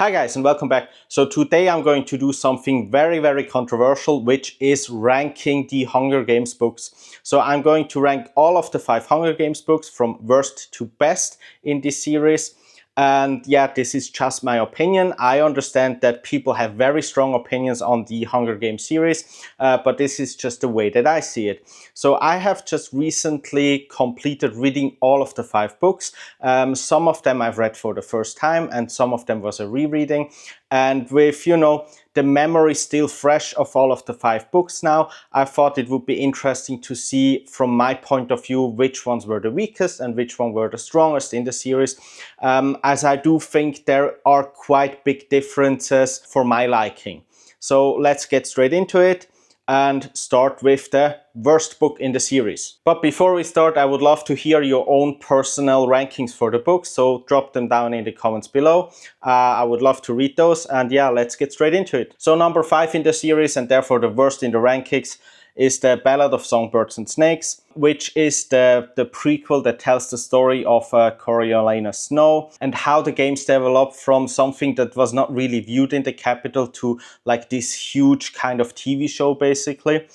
Hi guys and welcome back. So today I'm going to do something very controversial, which is ranking the Hunger Games books. So I'm going to rank all of the 5 Hunger Games books from worst to best in this series. And yeah, this is just my opinion. I understand that people have very strong opinions on the Hunger Games series, but this is just the way that I see it. So I have just recently completed reading all of the 5 books. Some of them I've read for the first time and some of them was a rereading. And with, the memory still fresh of all of the 5 books now, I thought it would be interesting to see from my point of view which ones were the weakest and which one were the strongest in the series, as I do think there are quite big differences for my liking. So let's get straight into it and start with the worst book in the series. But before we start, I would love to hear your own personal rankings for the books, so drop them down in the comments below. I would love to read those, and yeah, let's get straight into it. So number 5 in the series, and therefore the worst in the rankings, is the Ballad of Songbirds and Snakes, which is the prequel that tells the story of Coriolanus Snow and how the games developed from something that was not really viewed in the capital to like this huge kind of TV show basically.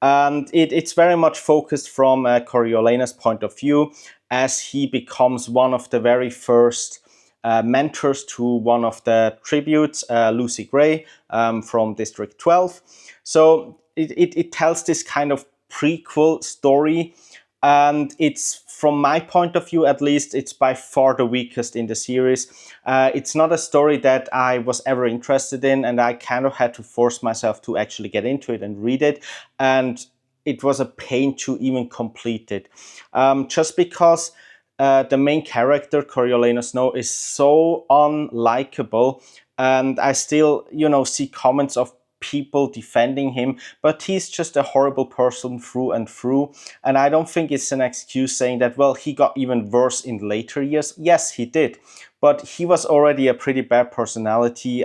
And it's very much focused from Coriolanus' point of view as he becomes one of the very first mentors to one of the tributes, Lucy Gray from District 12. So it tells this kind of prequel story, and it's, from my point of view at least, it's by far the weakest in the series. It's not a story that I was ever interested in, and I kind of had to force myself to actually get into it and read it, and it was a pain to even complete it. Just because the main character, Coriolanus Snow, is so unlikable, and I still, see comments of people defending him, but he's just a horrible person through and through. And I don't think it's an excuse saying that, well, he got even worse in later years. Yes, he did, but he was already a pretty bad personality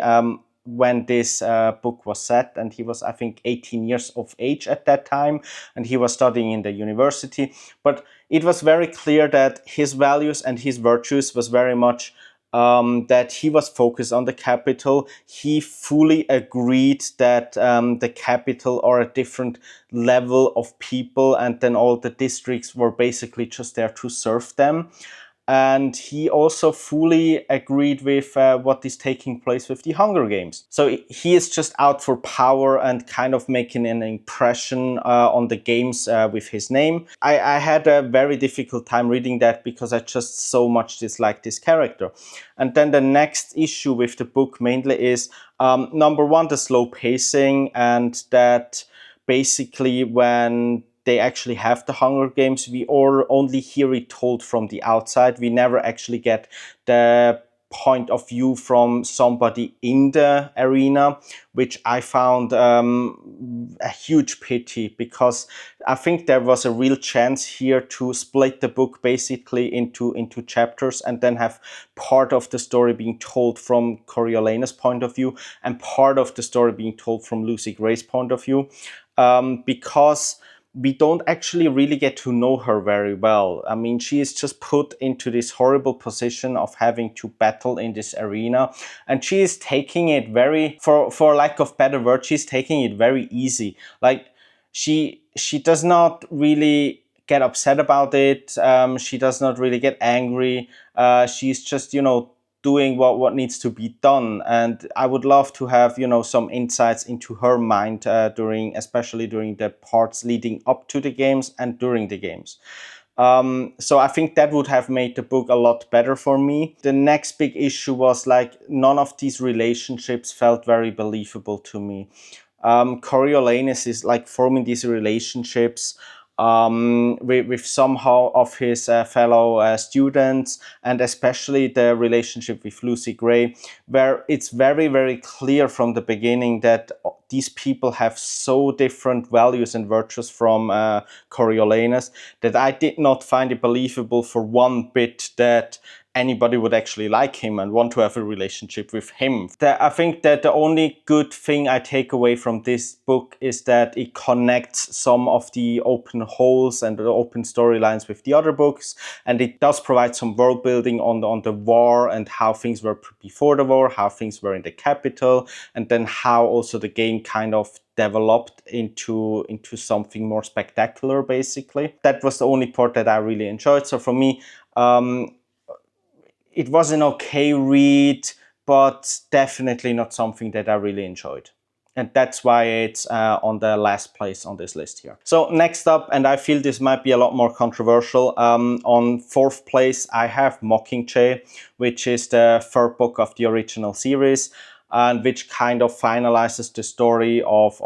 when this book was set, and he was, I think, 18 years of age at that time, and he was studying in the university. But it was very clear that his values and his virtues was very much that he was focused on the capital. He fully agreed that the capital are a different level of people, and then all the districts were basically just there to serve them. And he also fully agreed with what is taking place with the Hunger Games. So he is just out for power and kind of making an impression on the games with his name. I had a very difficult time reading that because I just so much disliked this character. And then the next issue with the book mainly is, number 1, the slow pacing, and that basically when they actually have the Hunger Games, we all only hear it told from the outside. We never actually get the point of view from somebody in the arena, which I found a huge pity, because I think there was a real chance here to split the book basically into chapters and then have part of the story being told from Coriolanus' point of view and part of the story being told from Lucy Gray's point of view, because we don't actually really get to know her very well. I mean, she is just put into this horrible position of having to battle in this arena, and she is taking it very, for lack of better word, she's taking it very easy. Like, she does not really get upset about it. She does not really get angry. She's just, doing what needs to be done. And I would love to have, some insights into her mind especially during the parts leading up to the games and during the games. So I think that would have made the book a lot better for me. The next big issue was like none of these relationships felt very believable to me. Coriolanus is like forming these relationships with somehow of his fellow students, and especially the relationship with Lucy Gray, where it's very clear from the beginning that these people have so different values and virtues from Coriolanus that I did not find it believable for one bit that anybody would actually like him and want to have a relationship with him. I think that the only good thing I take away from this book is that it connects some of the open holes and the open storylines with the other books, and it does provide some world building on the war and how things were before the war, how things were in the capital, and then how also the game kind of developed into something more spectacular, basically. That was the only part that I really enjoyed. So for me, it was an okay read, but definitely not something that I really enjoyed. And that's why it's on the last place on this list here. So next up, and I feel this might be a lot more controversial, on fourth place I have Mockingjay, which is the third book of the original series, and which kind of finalizes the story of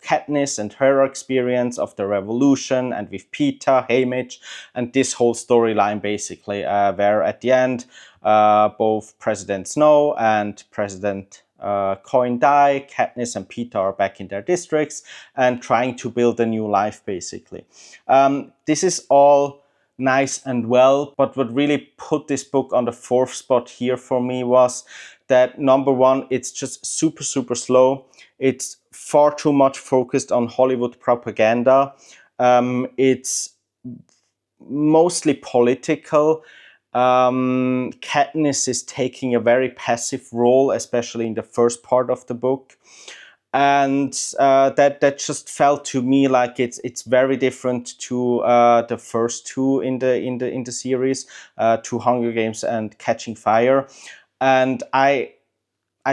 Katniss and her experience of the revolution, and with Peeta, Haymitch, and this whole storyline basically, where at the end both President Snow and President Coin die, Katniss and Peeta are back in their districts and trying to build a new life, basically. This is all nice and well, but what really put this book on the fourth spot here for me was that, number one, it's just super, super slow. It's far too much focused on Hollywood propaganda. It's mostly political. Katniss is taking a very passive role, especially in the first part of the book, and that just felt to me like it's very different to the first two in the series, to Hunger Games and Catching Fire, and I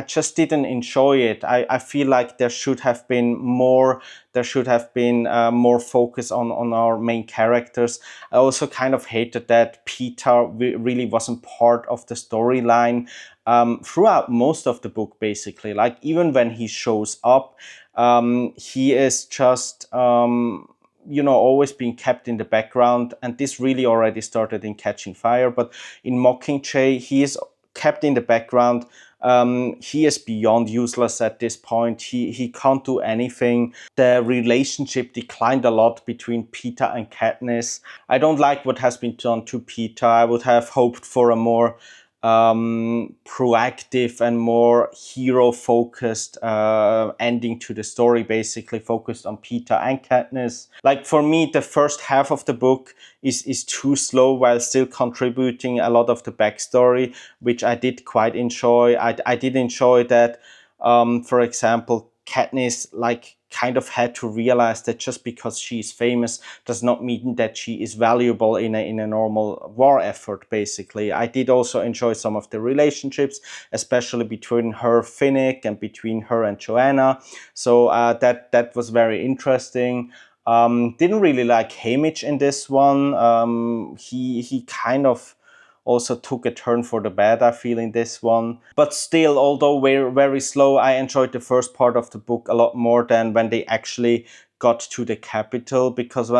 just didn't enjoy it. I feel like there should have been more. There should have been more focus on our main characters. I also kind of hated that Peeta really wasn't part of the storyline throughout most of the book, basically. Like, even when he shows up, he is just always being kept in the background. And this really already started in Catching Fire, but in Mockingjay, he is kept in the background. He is beyond useless at this point. He can't do anything. The relationship declined a lot between Peeta and Katniss. I don't like what has been done to Peeta. I would have hoped for a more proactive and more hero-focused ending to the story, basically focused on Peeta and Katniss. Like, for me, the first half of the book is too slow while still contributing a lot of the backstory, which I did quite enjoy. I did enjoy that, for example, Katniss kind of had to realize that just because she's famous does not mean that she is valuable in a normal war effort, basically. I did also enjoy some of the relationships, especially between her, Finnick, and between her and Joanna. So that was very interesting. Didn't really like Haymitch in this one. He kind of also took a turn for the bad, I feel, in this one. But still, although we're very slow, I enjoyed the first part of the book a lot more than when they actually got to the capital, because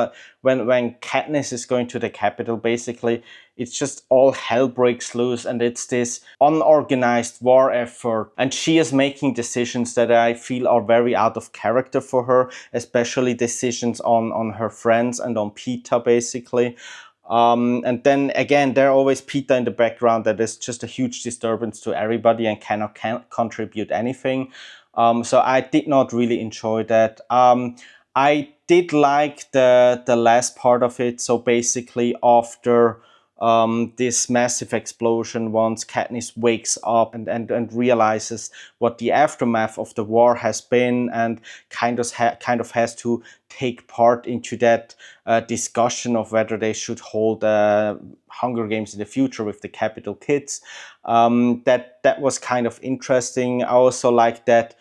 when Katniss is going to the capital, basically, it's just all hell breaks loose, and it's this unorganized war effort, and she is making decisions that I feel are very out of character for her, especially decisions on her friends and on Peeta, basically. And then again, there are always Peeta in the background that is just a huge disturbance to everybody and cannot contribute anything. So I did not really enjoy that. I did like the last part of it. So basically, after this massive explosion, once Katniss wakes up and realizes what the aftermath of the war has been, and kind of has to take part into that discussion of whether they should hold Hunger Games in the future with the capital kids. That was kind of interesting. I also like that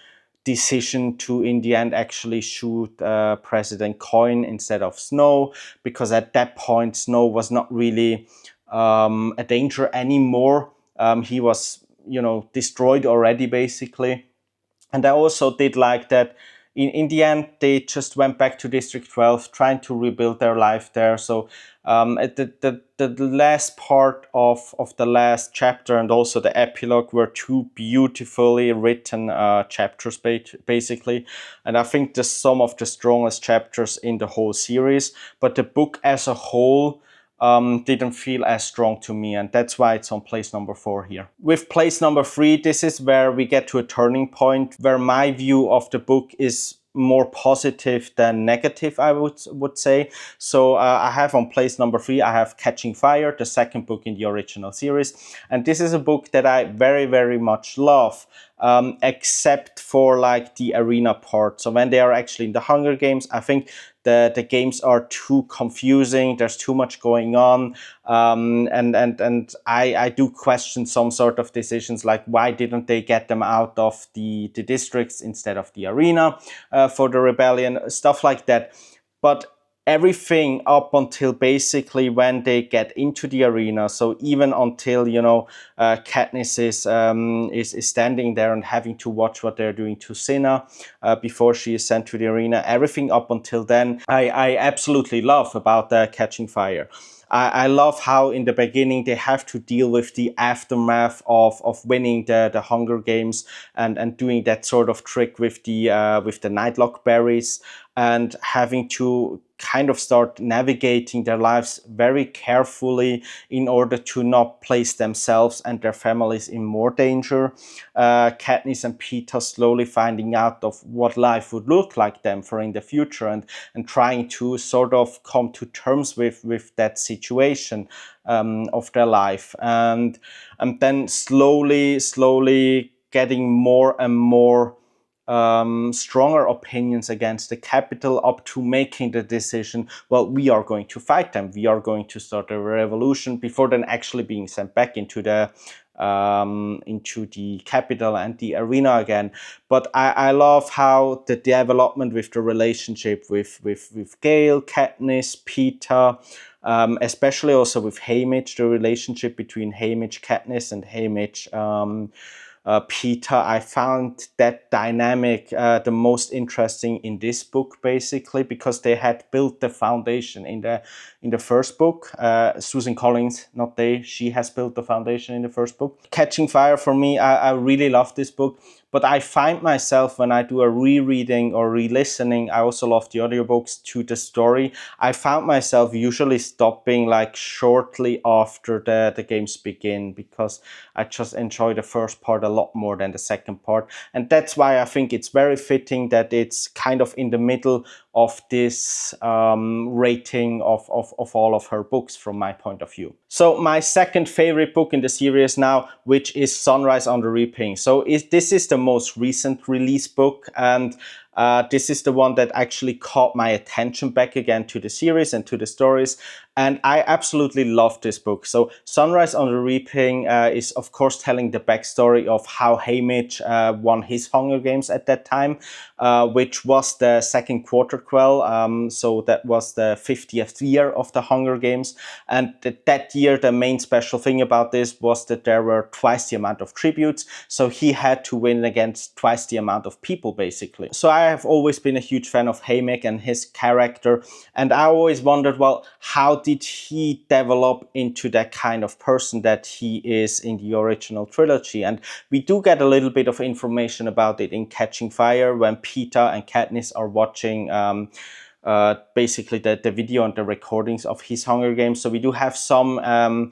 decision to, in the end, actually shoot President Coin instead of Snow, because at that point Snow was not really a danger anymore. He was, destroyed already, basically. And I also did like that in the end, they just went back to District 12, trying to rebuild their life there. So at the last part of the last chapter and also the epilogue were two beautifully written chapters, basically. And I think there's some of the strongest chapters in the whole series. But the book as a whole didn't feel as strong to me, and that's why it's on place number 4 here. With place number 3, this is where we get to a turning point, where my view of the book is more positive than negative, I would say. So I have on place number 3, I have Catching Fire, the second book in the original series. And this is a book that I very, very much love, except for like the arena part. So when they are actually in the Hunger Games, I think the games are too confusing. There's too much going on. And I do question some sort of decisions, like why didn't they get them out of the districts instead of the arena for the rebellion, stuff like that. But everything up until basically when they get into the arena, so even until, you know, Katniss is standing there and having to watch what they're doing to Cinna before she is sent to the arena, everything up until then I absolutely love about Catching Fire. I love how in the beginning they have to deal with the aftermath of winning the Hunger Games and doing that sort of trick with the Nightlock berries, and having to kind of start navigating their lives very carefully in order to not place themselves and their families in more danger. Katniss and Peeta slowly finding out of what life would look like them for in the future, and trying to sort of come to terms with that situation of their life, and then slowly getting more and more stronger opinions against the capital, up to making the decision, well, we are going to fight them, we are going to start a revolution, before then actually being sent back into the capital and the arena again. But I love how the development with the relationship with Gale, Katniss, Peeta, especially also with Haymitch, the relationship between Haymitch, Katniss, and Haymitch, Peeta, I found that dynamic the most interesting in this book, basically because they had built the foundation in the first book. Susan Collins, not they, she has built the foundation in the first book. Catching Fire, for me, I really love this book, but I find myself when I do a rereading or re-listening, I also love the audiobooks, to the story, I found myself usually stopping like shortly after the games begin, because I just enjoy the first part a lot more than the second part. And that's why I think it's very fitting that it's kind of in the middle of this rating of all of her books from my point of view. So my second favorite book in the series now, which is Sunrise on the Reaping. So this is the most recent release book, and this is the one that actually caught my attention back again to the series and to the stories. And I absolutely love this book. So Sunrise on the Reaping is of course telling the backstory of how Haymitch won his Hunger Games at that time, which was the second quarter quell. So that was the 50th year of the Hunger Games. And that year, the main special thing about this was that there were twice the amount of tributes. So he had to win against twice the amount of people, basically. So I have always been a huge fan of Haymitch and his character. And I always wondered, well, how did he develop into that kind of person that he is in the original trilogy? And we do get a little bit of information about it in Catching Fire, when Peeta and Katniss are watching basically the video and the recordings of his Hunger Games. So we do have some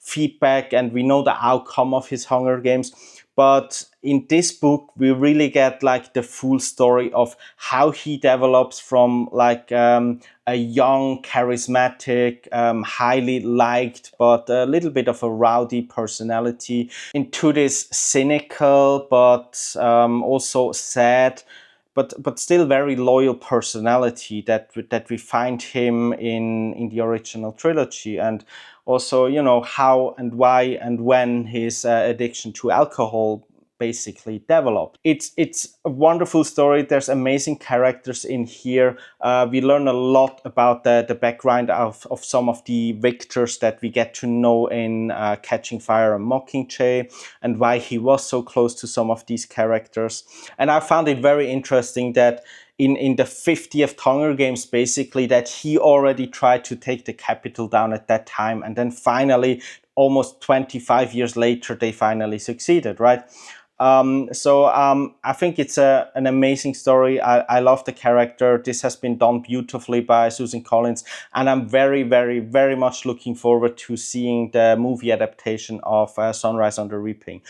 feedback, and we know the outcome of his Hunger Games. But in this book, we really get like the full story of how he develops from like a young, charismatic, highly liked, but a little bit of a rowdy personality, into this cynical, but also sad, but still very loyal personality that we find him in the original trilogy. And also, you know, how and why and when his addiction to alcohol basically developed. It's a wonderful story. There's amazing characters in here. We learn a lot about the background of some of the victors that we get to know in Catching Fire and Mockingjay, and why he was so close to some of these characters. And I found it very interesting that in the 50th Hunger Games, basically, that he already tried to take the capital down at that time, and then finally, almost 25 years later, they finally succeeded, right? I think it's an amazing story. I love the character. This has been done beautifully by Susan Collins, and I'm very, very, very much looking forward to seeing the movie adaptation of Sunrise on the Reaping.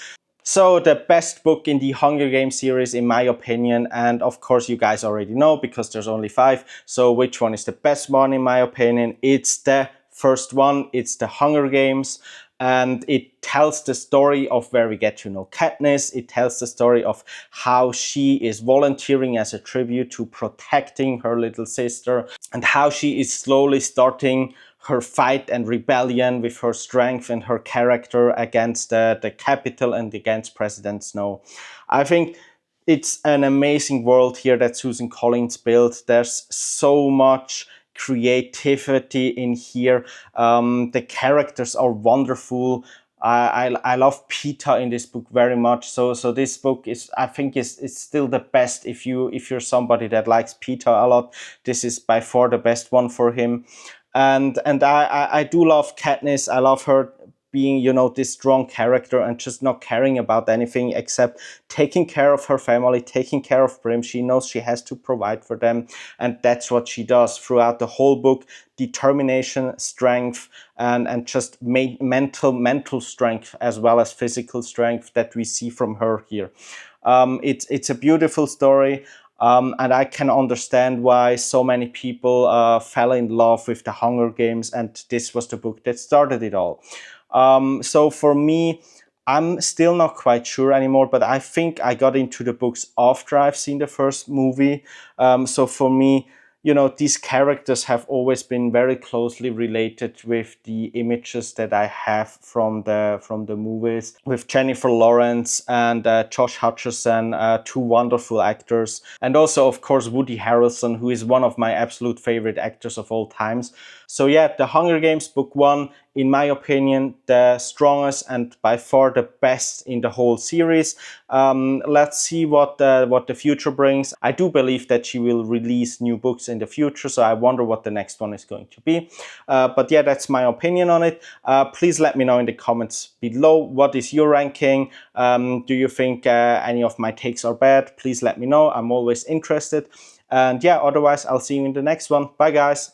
So the best book in the Hunger Games series, in my opinion, and of course you guys already know because there's only 5. So which one is the best one in my opinion? It's the first one. It's the Hunger Games. And it tells the story of where we get to know Katniss. It tells the story of how she is volunteering as a tribute to protecting her little sister, and how she is slowly starting her fight and rebellion with her strength and her character against the Capitol and against President Snow. I think it's an amazing world here that Susan Collins built. There's so much creativity in here. The characters are wonderful. I love Peter in this book very much. So this book is, I think, is still the best. If you're somebody that likes Peter a lot, this is by far the best one for him. And I do love Katniss. I love her being, you know, this strong character and just not caring about anything except taking care of her family, taking care of Prim. She knows she has to provide for them, and that's what she does throughout the whole book. Determination, strength, and just mental strength as well as physical strength that we see from her here. It's a beautiful story. And I can understand why so many people fell in love with the Hunger Games, and this was the book that started it all. So for me, I'm still not quite sure anymore, but I think I got into the books after I've seen the first movie. So for me, you know, these characters have always been very closely related with the images that I have from the movies, with Jennifer Lawrence and Josh Hutcherson, 2 wonderful actors, and also of course Woody Harrelson, who is one of my absolute favorite actors of all times. So yeah, The Hunger Games Book 1, in my opinion, the strongest and by far the best in the whole series. Let's see what the future brings. I do believe that she will release new books in the future, so I wonder what the next one is going to be. But yeah, that's my opinion on it. Please let me know in the comments below. What is your ranking? Do you think any of my takes are bad? Please let me know. I'm always interested. And yeah, otherwise, I'll see you in the next one. Bye, guys.